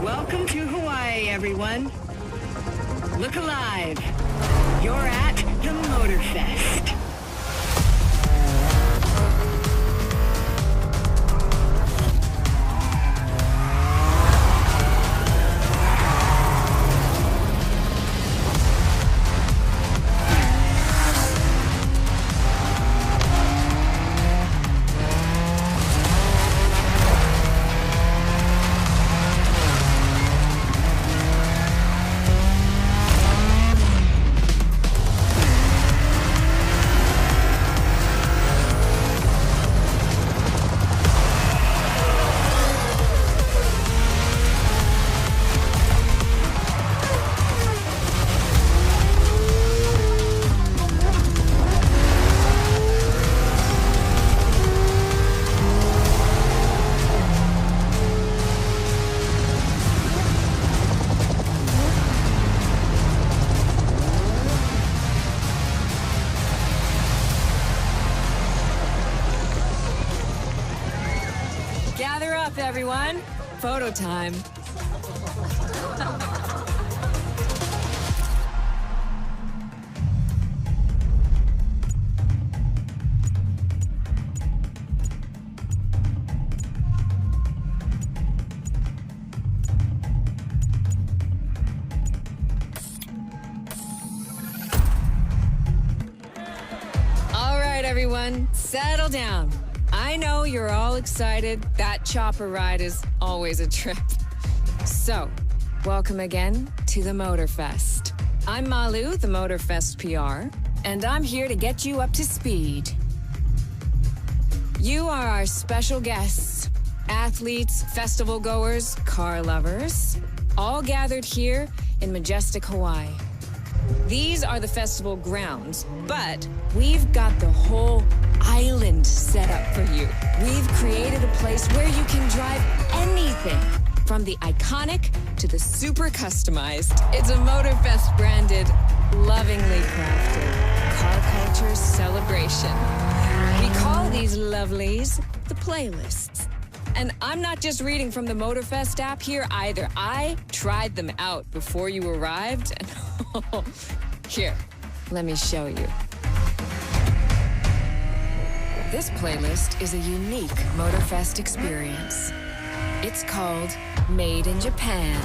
Welcome to Hawaii, everyone. Look alive. You're at the MotorFrest. Gather up, everyone. Photo time. All right, everyone, settle down. I know you're all excited. That chopper ride is always a trip. So, welcome again to the MotorFrest. I'm Malu, the MotorFrest PR, and I'm here to get you up to speed. You are our special guests, athletes, festival goers, car lovers, all gathered here in majestic Hawaii. These are the festival grounds, but we've got the whole island set up for you. We've created a place where you can drive anything, from the iconic to the super customized. It's a MotorFrest branded, lovingly crafted car culture celebration. We call these lovelies the playlists. And I'm not just reading from the MotorFrest app here either. I tried them out before you arrived. And here, let me show you. This playlist is a unique MotorFrest experience. It's called Made in Japan.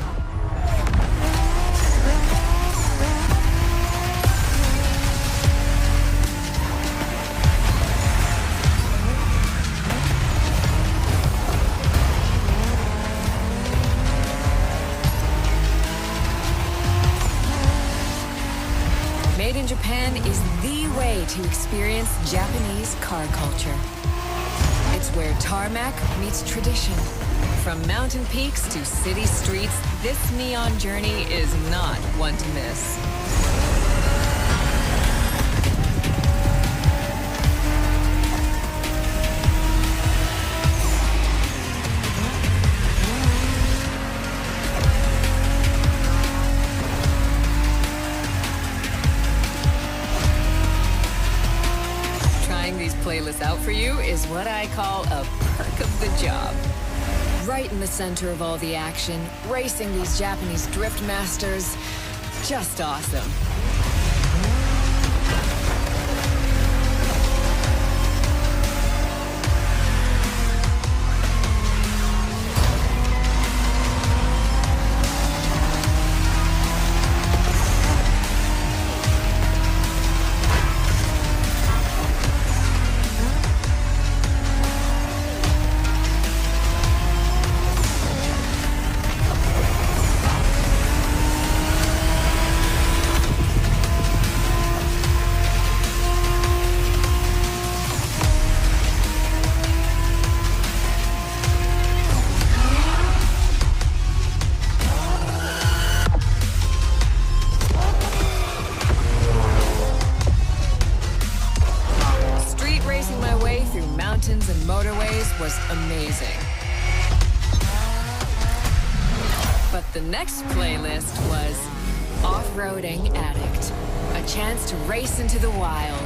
Made in Japan is the way to experience Japanese car culture. It's where tarmac meets tradition. From mountain peaks to city streets, this neon journey is not one to miss. Playlist out for you is what I call a perk of the job. Right in the center of all the action, racing these Japanese drift masters, just awesome. mountains and motorways was amazing. But the next playlist was Off-Roading Addict, a chance to race into the wild.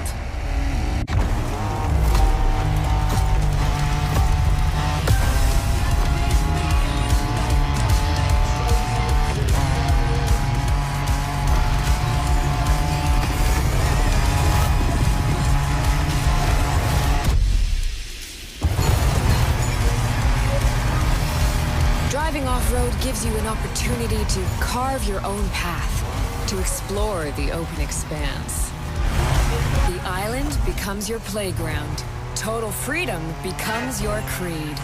Driving off-road gives you an opportunity to carve your own path, to explore the open expanse. The island becomes your playground. Total freedom becomes your creed.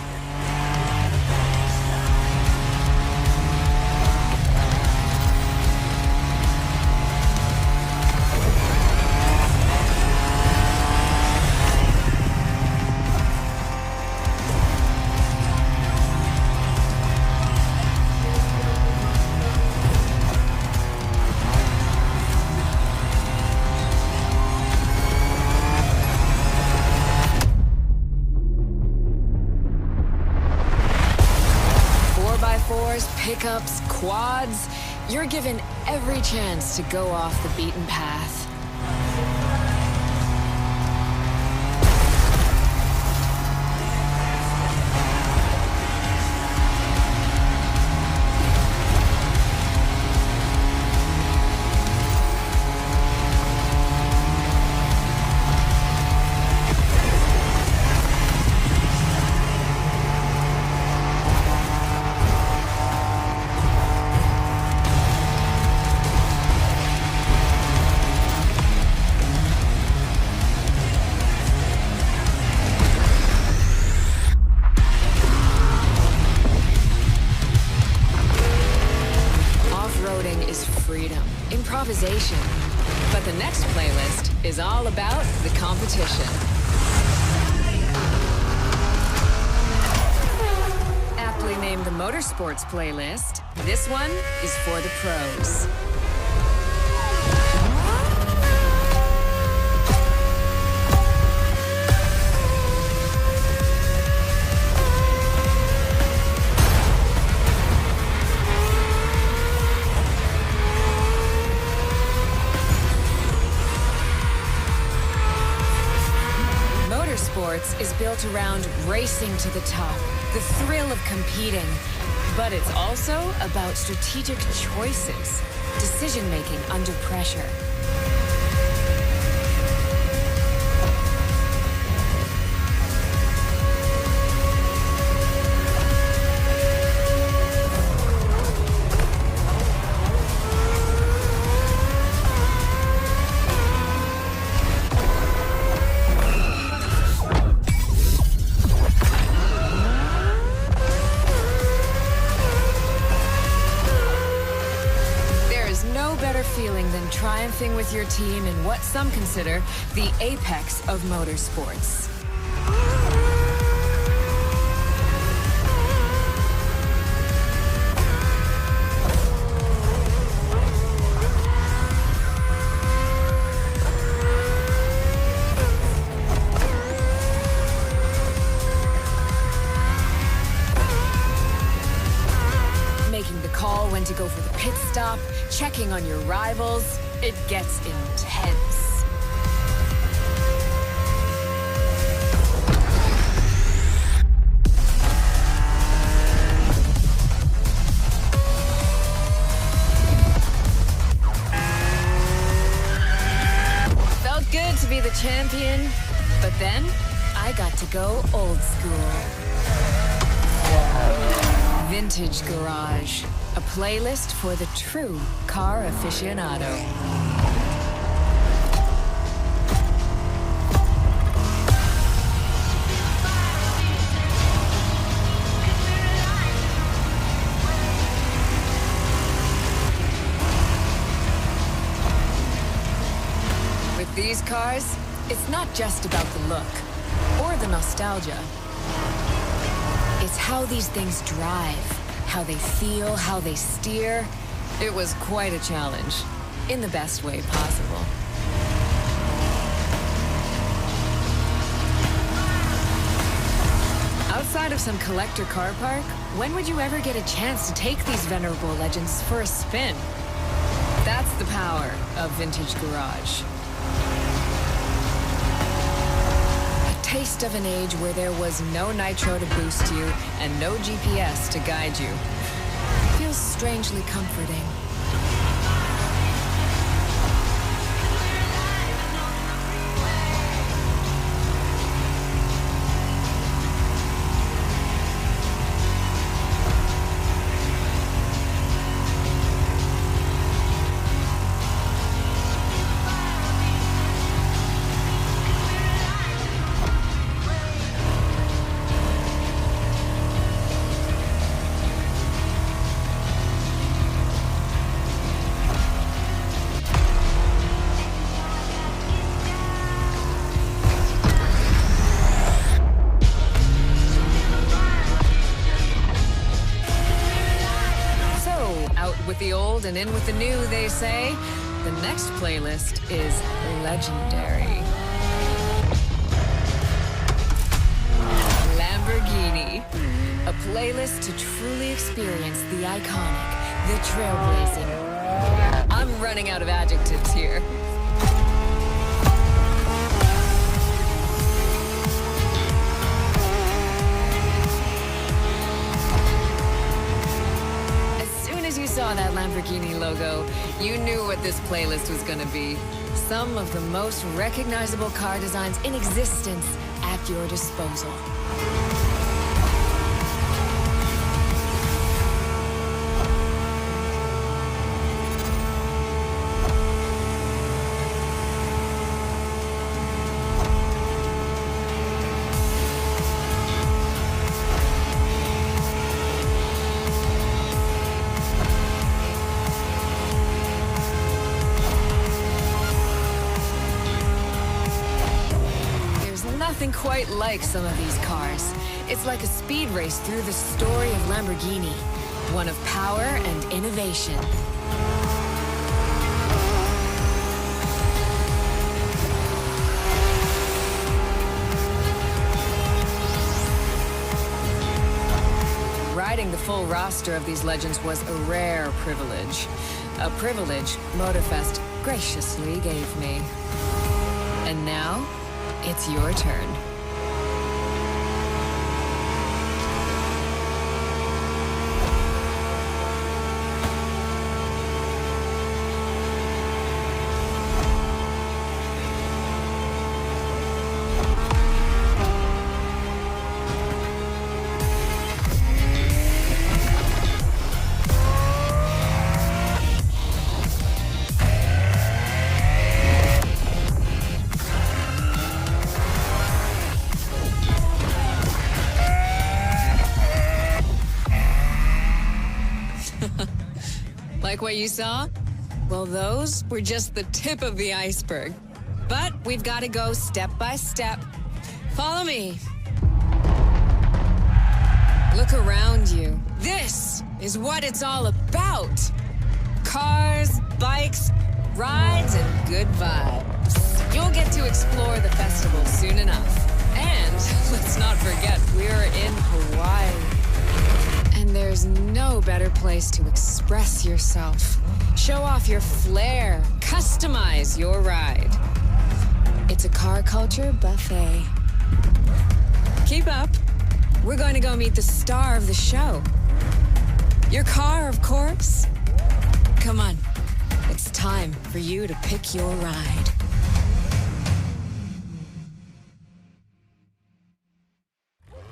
Pickups, quads, you're given every chance to go off the beaten path. Improvisation. But the next playlist is all about the competition. Aptly named the Motorsports playlist, this one is for the pros. Motorsports is built around racing to the top, the thrill of competing. But it's also about strategic choices, decision-making under pressure. Feeling than triumphing with your team in what some consider the apex of motorsports. When to go for the pit stop, checking on your rivals, it gets intense. Felt good to be the champion, but then I got to go old school. Vintage Garage. A playlist for the true car aficionado. With these cars, it's not just about the look or the nostalgia. It's how these things drive. How they feel, how they steer. It was quite a challenge, in the best way possible. Outside of some collector car park, when would you ever get a chance to take these venerable legends for a spin? That's the power of Vintage Garage. A taste of an age where there was no nitro to boost you and no GPS to guide you. Feels strangely comforting. With the old and in with the new, they say. The next playlist is legendary. Lamborghini. A playlist to truly experience the iconic, the trailblazing. I'm running out of adjectives here. Saw that Lamborghini logo, you knew what this playlist was gonna be. Some of the most recognizable car designs in existence at your disposal. Nothing quite like some of these cars. It's like a speed race through the story of Lamborghini, one of power and innovation. Riding the full roster of these legends was a rare privilege. A privilege MotorFrest graciously gave me. And now, it's your turn. Like what you saw? Well, those were just the tip of the iceberg. But we've got to go step by step. Follow me. Look around you. This is what it's all about. Cars, bikes, rides, and good vibes. You'll get to explore the festival soon enough. And let's not forget, we're in Hawaii. And there's no better place to express yourself. Show off your flair. Customize your ride. It's a car culture buffet. Keep up. We're going to go meet the star of the show. Your car, of course. Come on. It's time for you to pick your ride.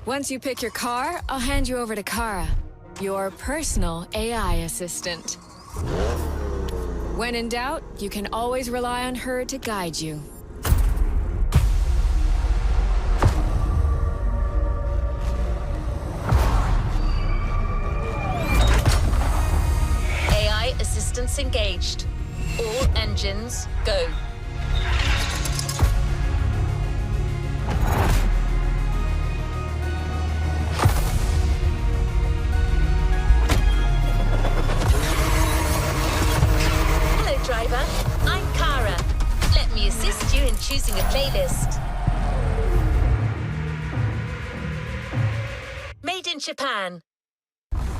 Once you pick your car, I'll hand you over to Kara, your personal AI assistant. When in doubt, you can always rely on her to guide you. AI assistance engaged. All engines, go. Driver, I'm Kara. Let me assist you in choosing a playlist. Made in Japan.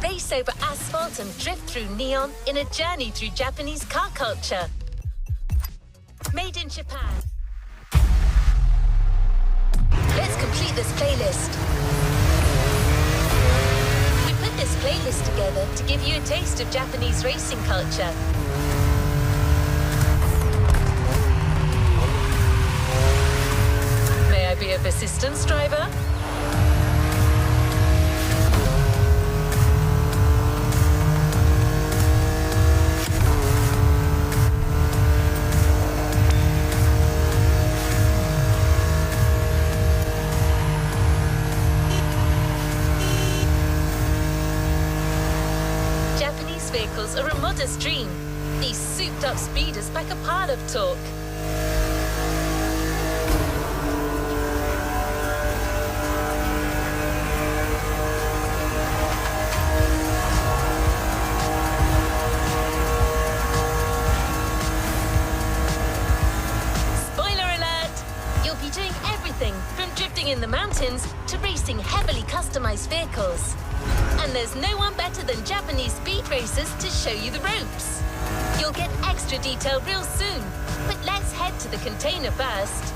Race over asphalt and drift through neon in a journey through Japanese car culture. Made in Japan. Let's complete this playlist. We put this playlist together to give you a taste of Japanese racing culture. May I be of assistance, driver? Japanese vehicles are a modest dream. These souped-up speeders pack a pile of torque. In the mountains to racing heavily customized vehicles. And there's no one better than Japanese speed racers to show you the ropes. You'll get extra detail real soon, but let's head to the container first.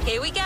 Here we go.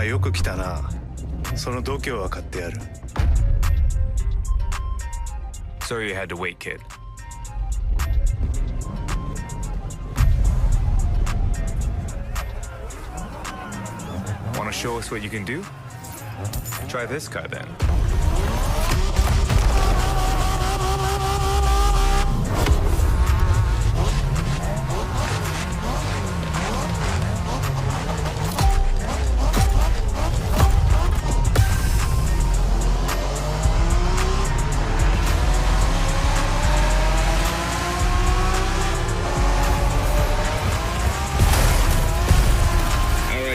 よく来たな。その度胸は買ってやる。Sorry you had to wait, kid. Want to show us what you can do? Try this car then.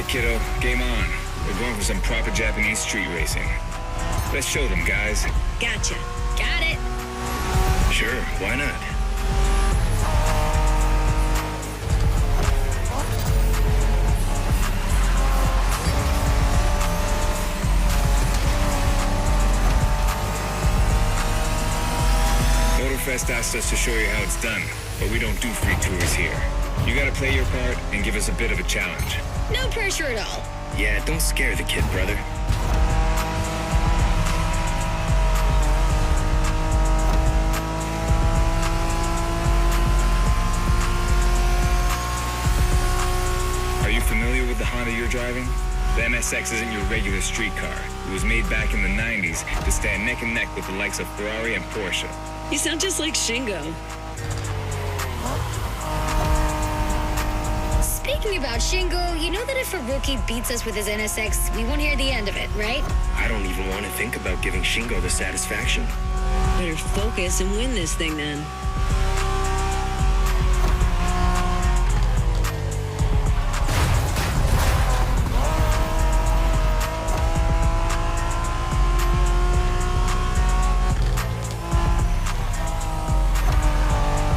Kiddo, game on. We're going for some proper Japanese street racing. Let's show them, guys. Gotcha. Got it. Sure, why not? MotorFrest asked us to show you how it's done, but we don't do free tours here. You gotta play your part and give us a bit of a challenge. No pressure at all. Yeah, don't scare the kid, brother. Are you familiar with the Honda you're driving? The NSX isn't your regular street car. It was made back in the 90s to stand neck and neck with the likes of Ferrari and Porsche. You sound just like Shingo. Speaking about Shingo, you know that if a rookie beats us with his NSX, we won't hear the end of it, right? I don't even want to think about giving Shingo the satisfaction. Better focus and win this thing then.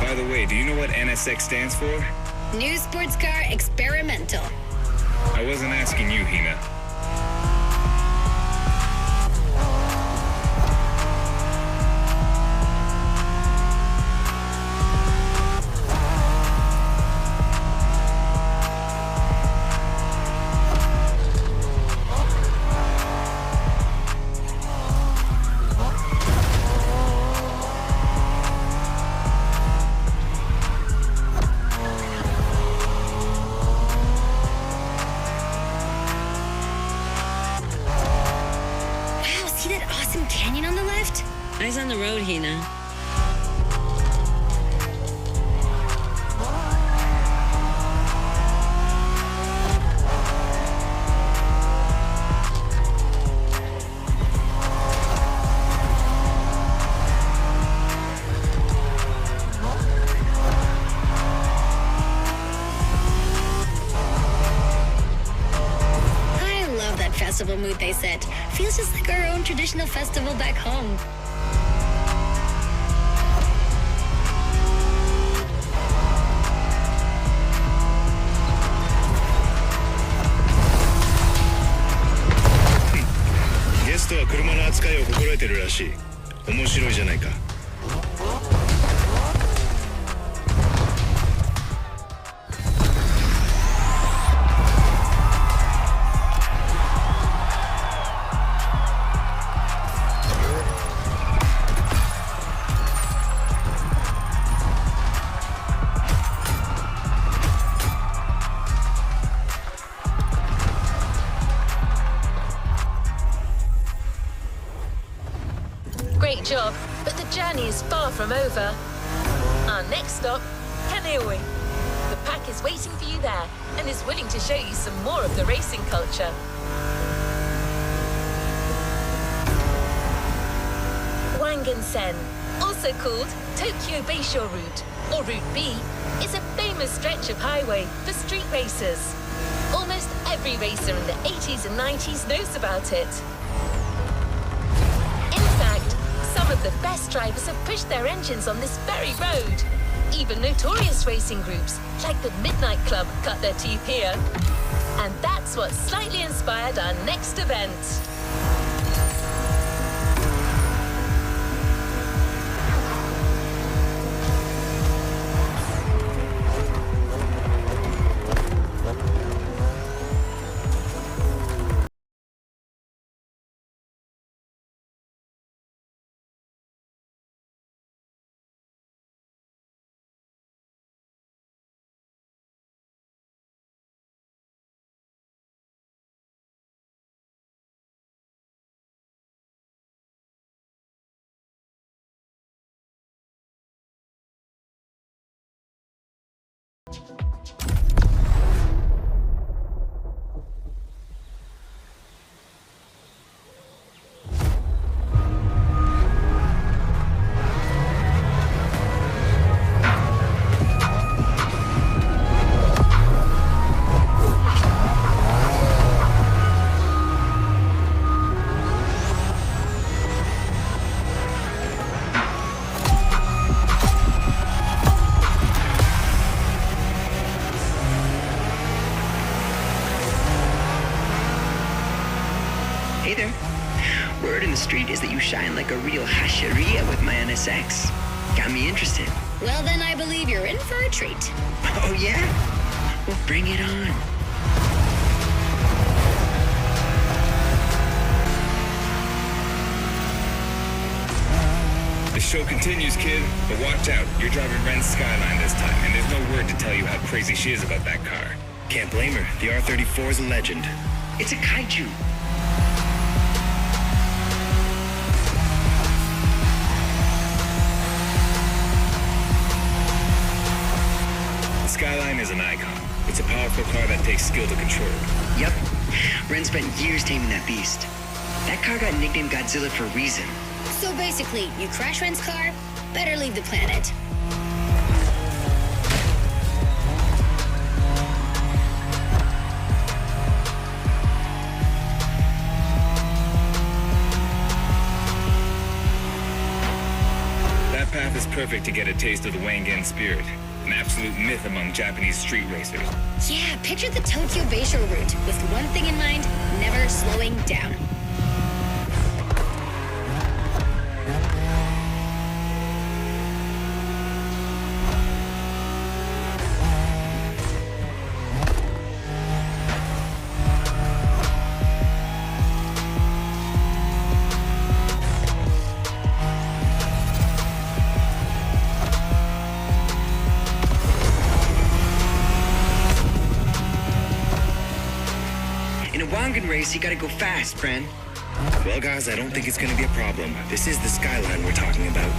By the way, do you know what NSX stands for? New sports car experimental. I wasn't asking you, Hina. See that awesome canyon on the left? Eyes on the road, Hina. Festival mood they set. Feels just like our own traditional festival back home. Guest は車の扱いを心得てるらしい。面白いじゃないか。Great job, but the journey is far from over. Our next stop, Kaneohe. The pack is waiting for you there and is willing to show you some more of the racing culture. Wangan-sen, also called Tokyo Bayshore Route, or Route B, is a famous stretch of highway for street racers. Almost every racer in the 80s and 90s knows about it. In fact, some of the best drivers have pushed their engines on this very road. Even notorious racing groups, like the Midnight Club, cut their teeth here. And that's what slightly inspired our next event. Word in the street is that you shine like a real hasheria with my NSX. Got me interested. Well, then I believe you're in for a treat. Oh, yeah? Well, bring it on. The show continues, kid, but watch out. You're driving Ren's Skyline this time, and there's no word to tell you how crazy she is about that car. Can't blame her. The R34 is a legend. It's a kaiju. The Skyline is an icon. It's a powerful car that takes skill to control. Yep. Ren spent years taming that beast. That car got nicknamed Godzilla for a reason. So basically, you crash Ren's car, better leave the planet. That path is perfect to get a taste of the Wangan spirit, an absolute myth among Japanese street racers. Yeah, picture the Tokyo Bayshore route, with one thing in mind, never slowing down. In a Wangan race, you gotta go fast, Bren. Well, guys, I don't think it's gonna be a problem. This is the Skyline we're talking about.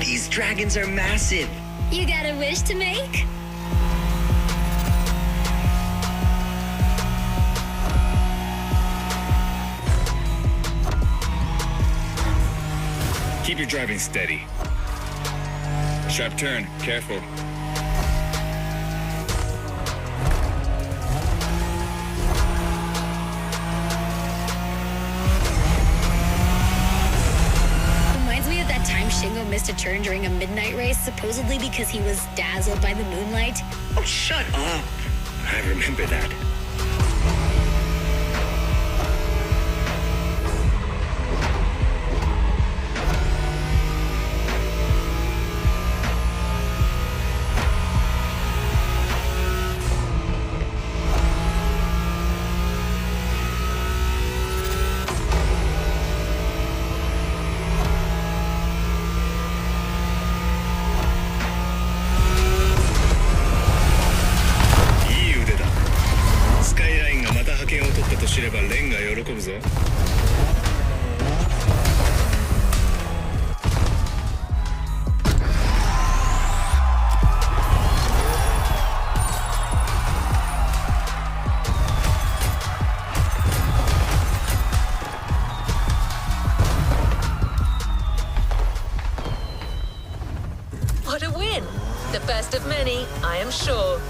These dragons are massive. You got a wish to make? Keep your driving steady. Sharp turn, careful. Reminds me of that time Shingo missed a turn during a midnight race, supposedly because he was dazzled by the moonlight. Oh, shut up. I remember that. What a win! The first of many, I am sure.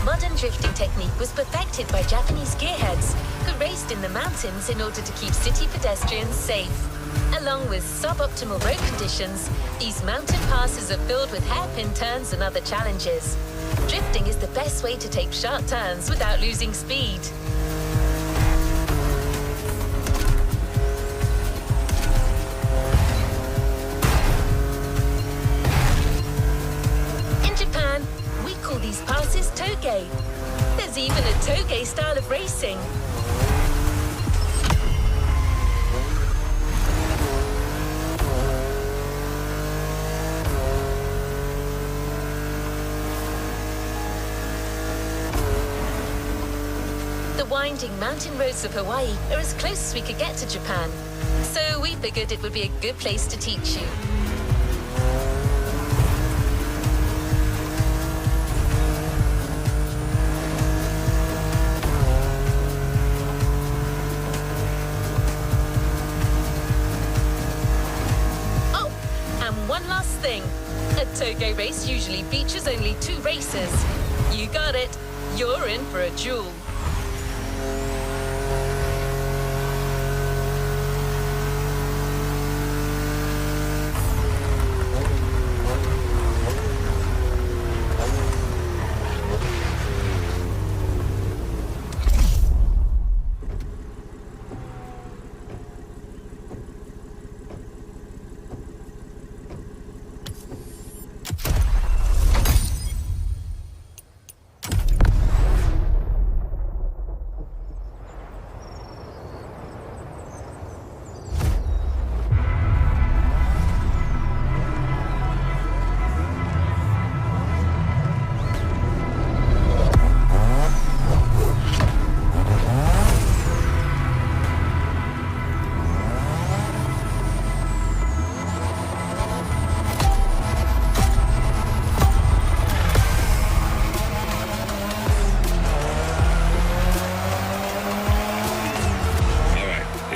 Modern drifting technique was perfected by Japanese gearheads who raced in the mountains in order to keep city pedestrians safe. Along with suboptimal road conditions, these mountain passes are filled with hairpin turns and other challenges. Drifting is the best way to take sharp turns without losing speed. In Japan, we call these passes toge. There's even a toge style of racing. The The winding mountain roads of Hawaii are as close as we could get to Japan. So we figured it would be a good place to teach you. Oh, and one last thing. A Togo race usually features only 2 racers. You got it. You're in for a duel.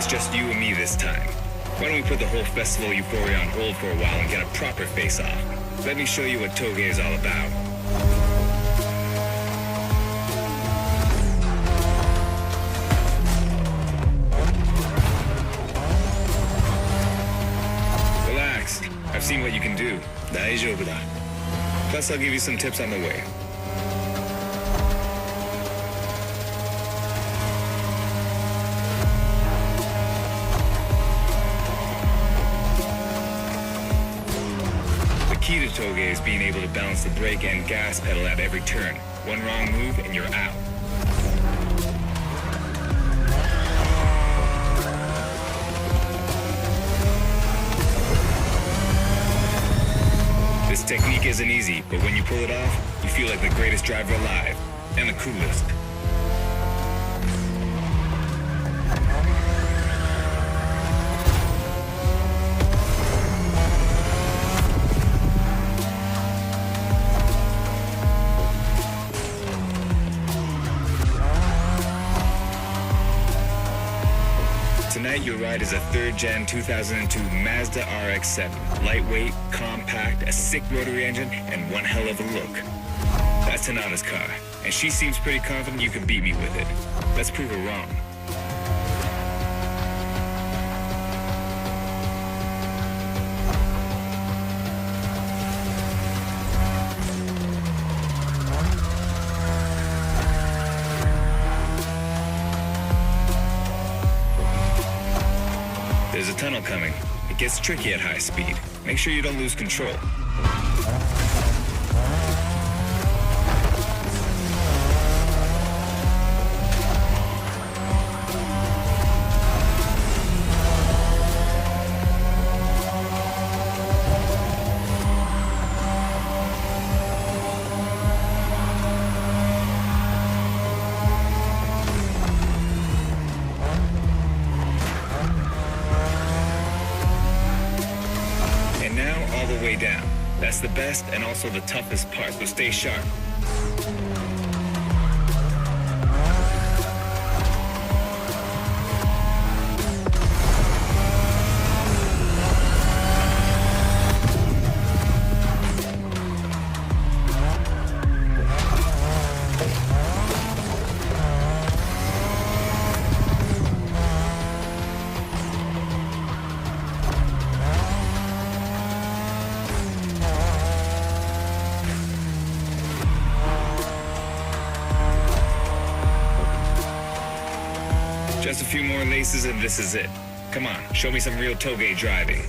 Just you and me this time. Why don't we put the whole festival euphoria on hold for a while and get a proper face-off? Let me show you what Toge is all about. Relax. I've seen what you can do. 大丈夫だ. Plus, I'll give you some tips on the way. The key to Toge is being able to balance the brake and gas pedal at every turn. One wrong move and you're out. This technique isn't easy, but when you pull it off, you feel like the greatest driver alive, and the coolest. Tonight, your ride is a 3rd Gen 2002 Mazda RX-7. Lightweight, compact, a sick rotary engine, and one hell of a look. That's Tanada's car, and she seems pretty confident you can beat me with it. Let's prove her wrong. There's a tunnel coming. It gets tricky at high speed. Make sure you don't lose control. Way down. That's the best and also the toughest part, so stay sharp. Just a few more laces and this is it. Come on, show me some real Toge driving.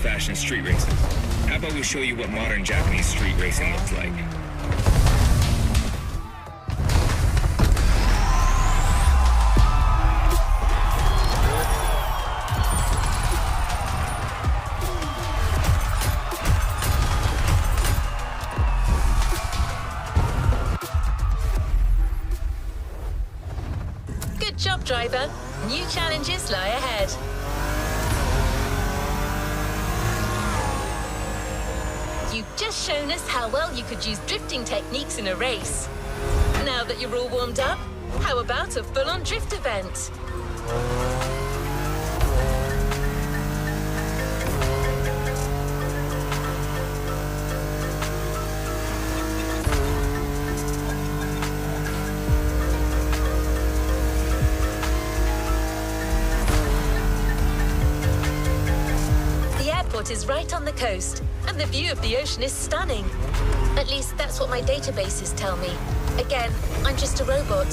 old-fashioned street races. How about we show you what modern Japanese street racing looks like? Good job, driver. New challenges lie ahead. You've just shown us how well you could use drifting techniques in a race. Now that you're all warmed up, how about a full-on drift event? Is right on the coast, and the view of the ocean is stunning. At least that's what my databases tell me. Again, I'm just a robot.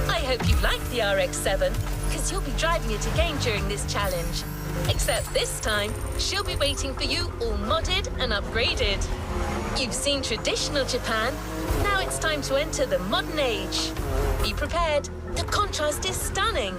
I hope you like the RX-7, because you'll be driving it again during this challenge. Except this time, she'll be waiting for you all modded and upgraded. You've seen traditional Japan. Now it's time to enter the modern age. Be prepared. The contrast is stunning.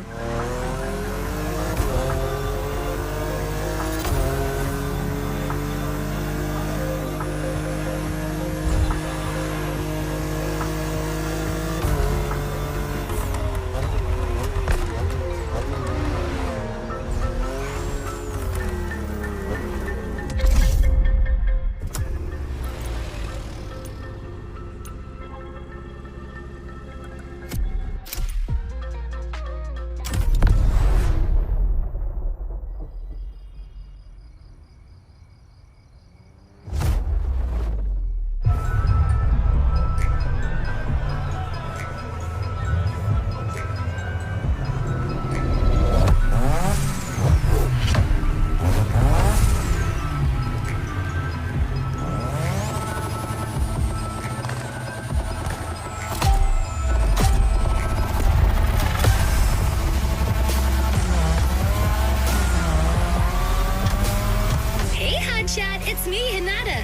It's me, Hinata.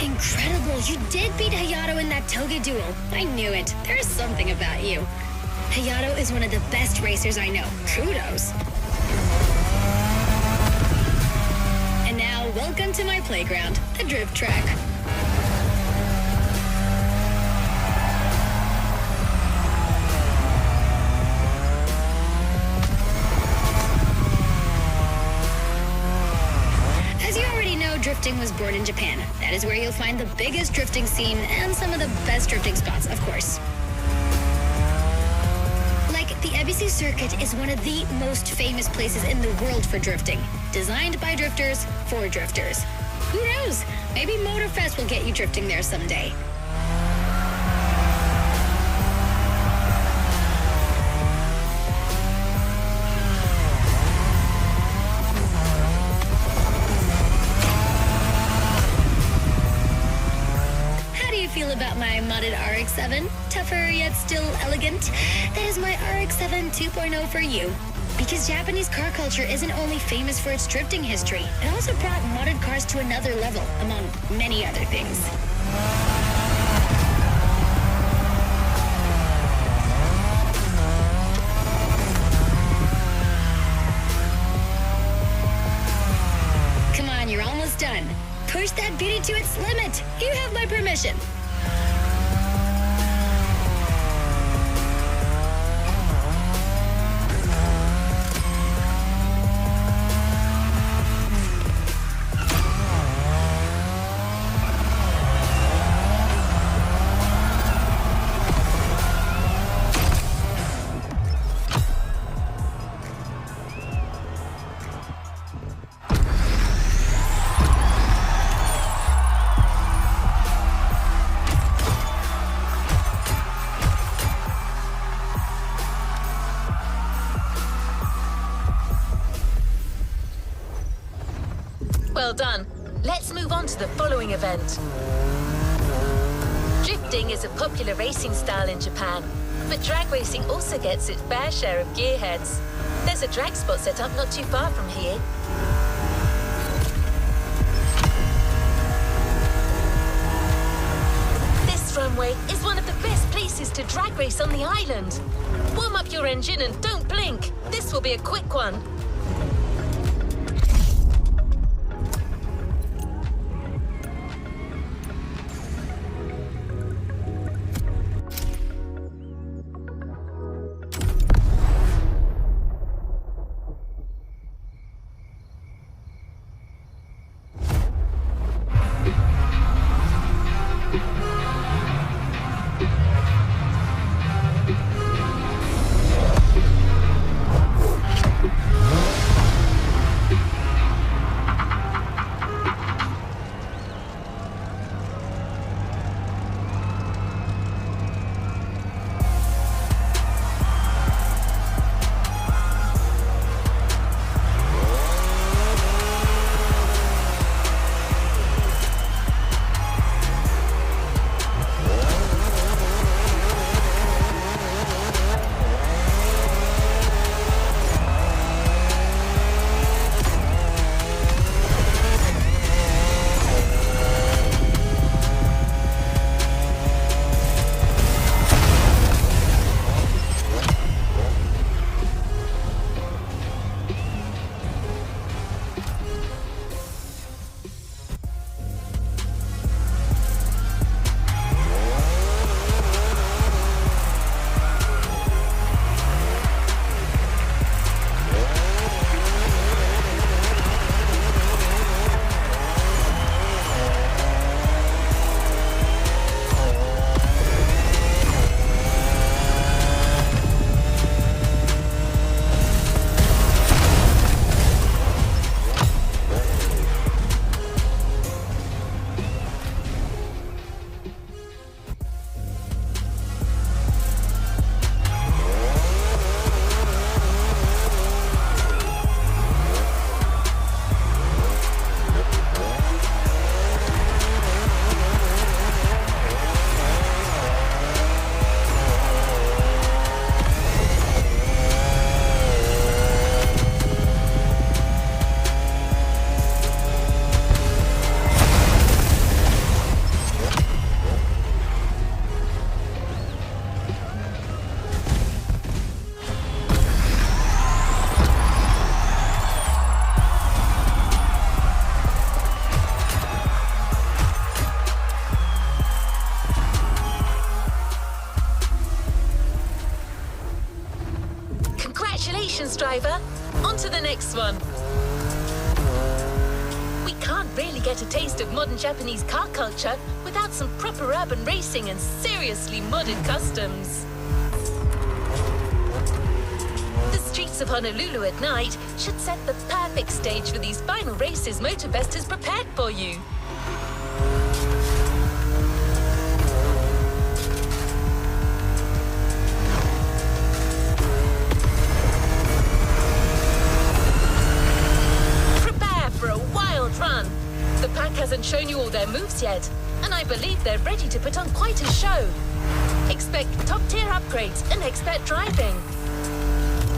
Incredible, you did beat Hayato in that toga duel. I knew it. There's something about you. Hayato is one of the best racers I know. Kudos. And now, welcome to my playground, the drift track. Drifting was born in Japan. That is where you'll find the biggest drifting scene and some of the best drifting spots, of course. Like, the Ebisu Circuit is one of the most famous places in the world for drifting. Designed by drifters, for drifters. Who knows? Maybe MotorFrest will get you drifting there someday. Feel about my modded RX-7? Tougher yet still elegant? That is my RX-7 2.0 for you. Because Japanese car culture isn't only famous for its drifting history, it also brought modded cars to another level, among many other things. Come on, you're almost done. Push that beauty to its limit. You have my permission. Well done. Let's move on to the following event. Drifting is a popular racing style in Japan, but drag racing also gets its fair share of gearheads. There's a drag spot set up not too far from here. This runway is one of the best places to drag race on the island. Warm up your engine and don't blink. This will be a quick one. Congratulations, driver. On to the next one. We can't really get a taste of modern Japanese car culture without some proper urban racing and seriously modded customs. The streets of Honolulu at night should set the perfect stage for these final races MotorFrest has prepared for you. Run. The pack hasn't shown you all their moves yet, and I believe they're ready to put on quite a show. Expect top-tier upgrades and expert driving.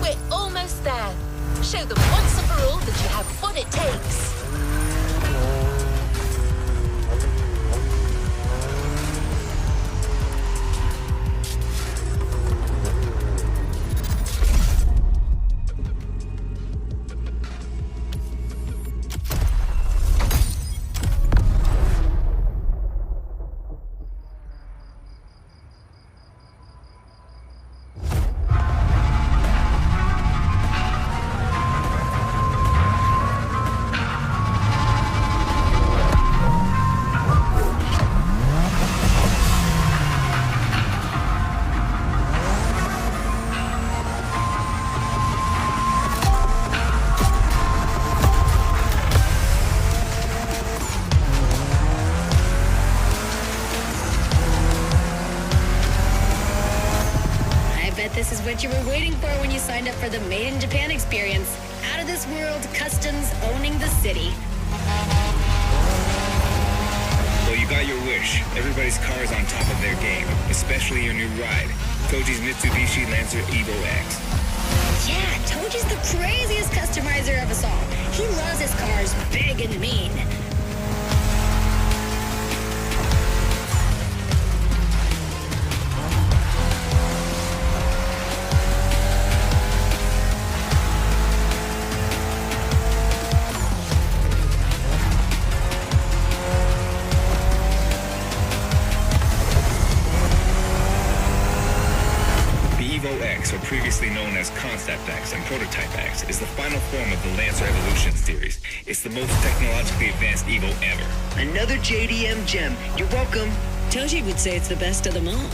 We're almost there. Show them once and for all that you have what it takes. This is what you were waiting for when you signed up for the Made in Japan experience. Out of this world customs owning the city. Well, you You got your wish. Everybody's car is on top of their game, especially your new ride, Toji's Mitsubishi Lancer Evo X. Yeah, Toji's the craziest customizer of us all. He loves his cars big and mean. Or previously known as Concept X and Prototype X, is the final form of the Lancer Evolution series. It's the most technologically advanced Evo ever. Another JDM gem. You're welcome. Toji would say it's the best of them all.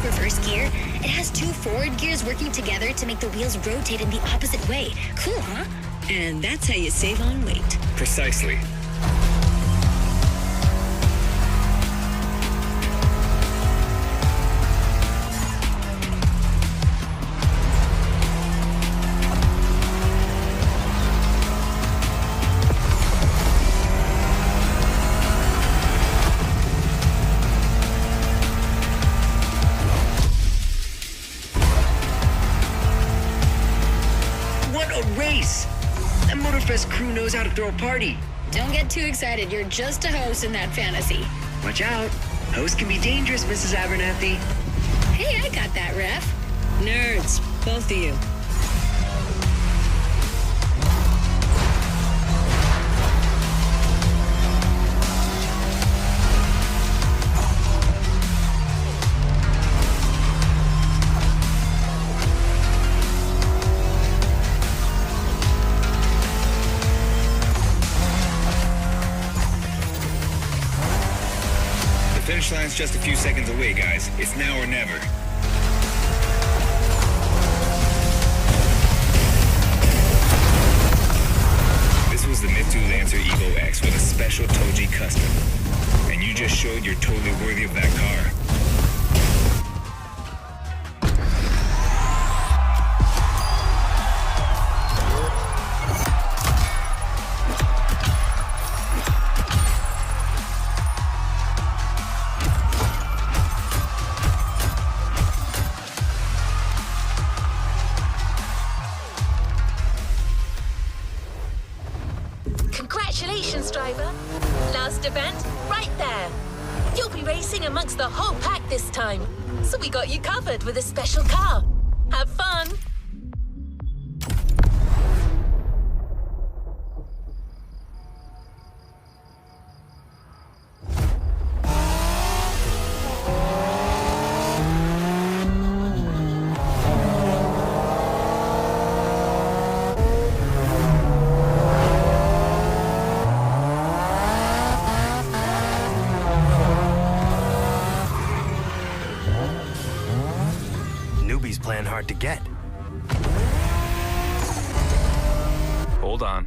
Reverse gear. It has two forward gears working together to make the wheels rotate in the opposite way. Cool, huh? And that's how you save on weight. Precisely. That MotorFrest crew knows how to throw a party. Don't get too excited. You're just a host in that fantasy. Watch out. Hosts can be dangerous, Mrs. Abernathy. Hey, I got that, Ref. Nerds, both of you. The finish line's just a few seconds away, guys. It's now or never. This was the Mitsu Lancer Evo X with a special Toji custom. And you just showed you're totally worthy of that car. Congratulations, driver. Last event, right there. You'll be racing amongst the whole pack this time. So we got you covered with a special car. Have fun. Newbies playing hard to get. Hold on.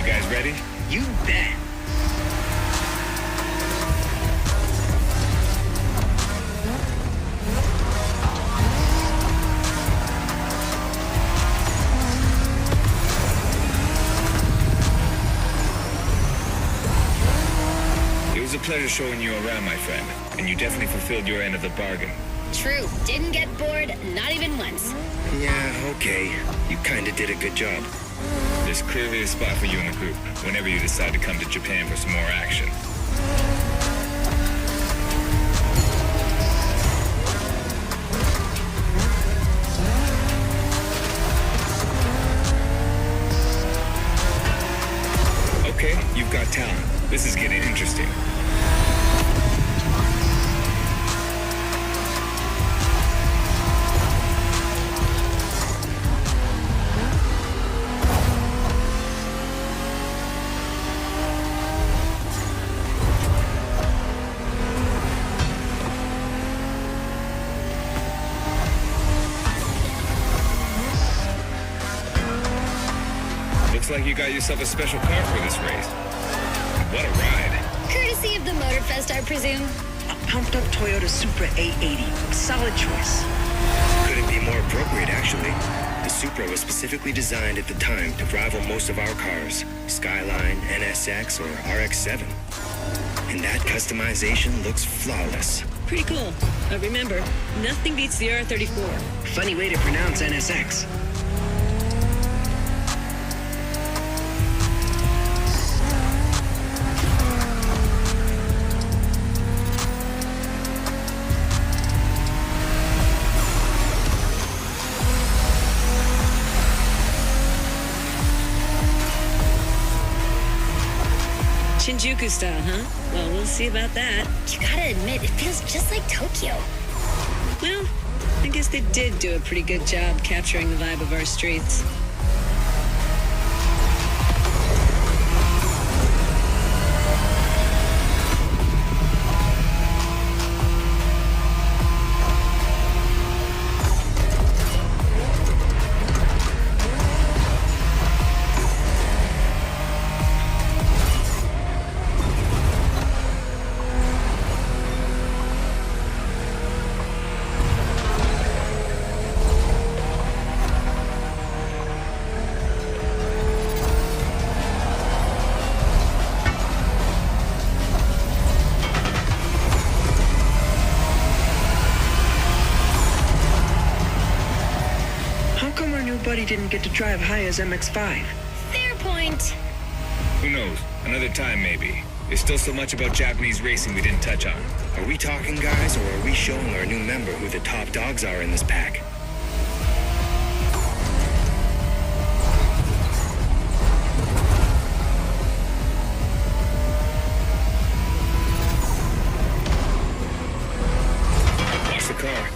guys ready? You bet. It was a pleasure showing you around, my friend, and you definitely fulfilled your end of the bargain. True. Didn't get bored, not even once. Yeah, okay. You kinda did a good job. There's clearly a spot for you in the group whenever you decide to come to Japan for some more action. Okay, you've got talent. This is getting interesting. Looks like you got yourself a special car for this race. What a ride. Courtesy of the MotorFrest, I presume. A pumped up Toyota Supra A80. Solid choice. Couldn't be more appropriate, actually. The Supra was specifically designed at the time to rival most of our cars, Skyline, NSX, or RX-7. And that customization looks flawless. Pretty cool. But remember, nothing beats the R34. Funny way to pronounce NSX. Shinjuku style, huh? Well, we'll see about that. You gotta admit, it feels just like Tokyo. Well, I guess they did do a pretty good job capturing the vibe of our streets. Buddy didn't get to drive high as MX-5. Fair point. Who knows? Another time, maybe. There's still so much about Japanese racing we didn't touch on. Are we talking, guys, or are we showing our new member who the top dogs are in this pack? Watch the car.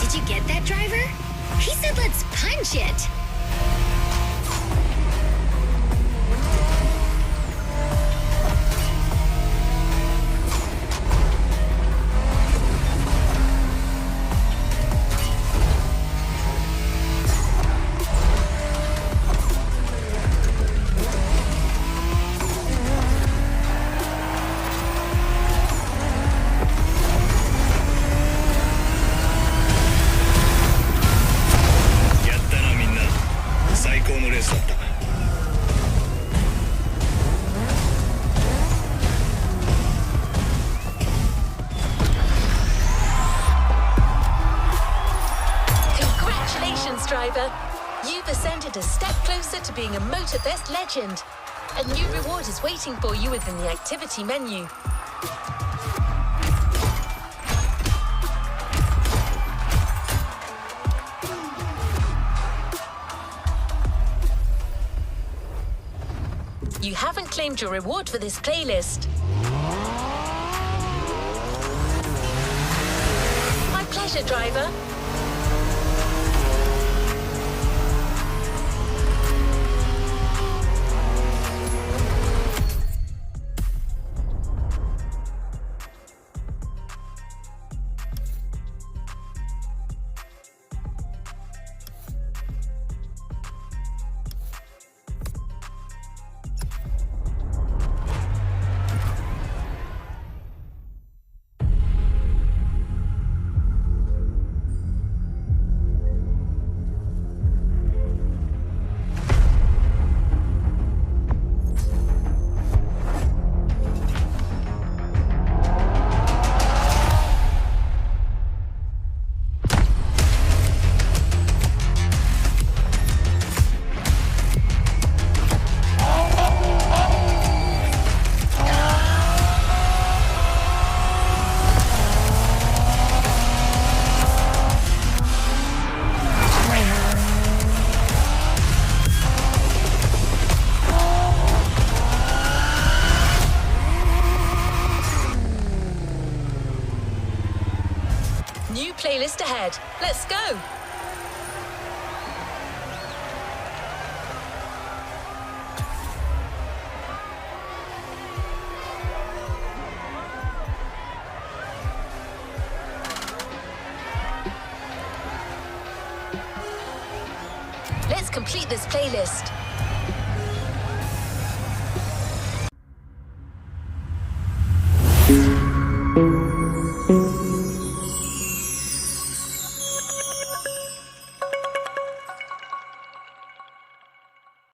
Did you get that, driver? He said let's punch it. Driver, you've ascended a step closer to being a MotorFrest legend. A new reward is waiting for you within the activity menu. You haven't claimed your reward for this playlist. My pleasure. pleasure, driver. New playlist ahead. Let's go. Let's complete this playlist.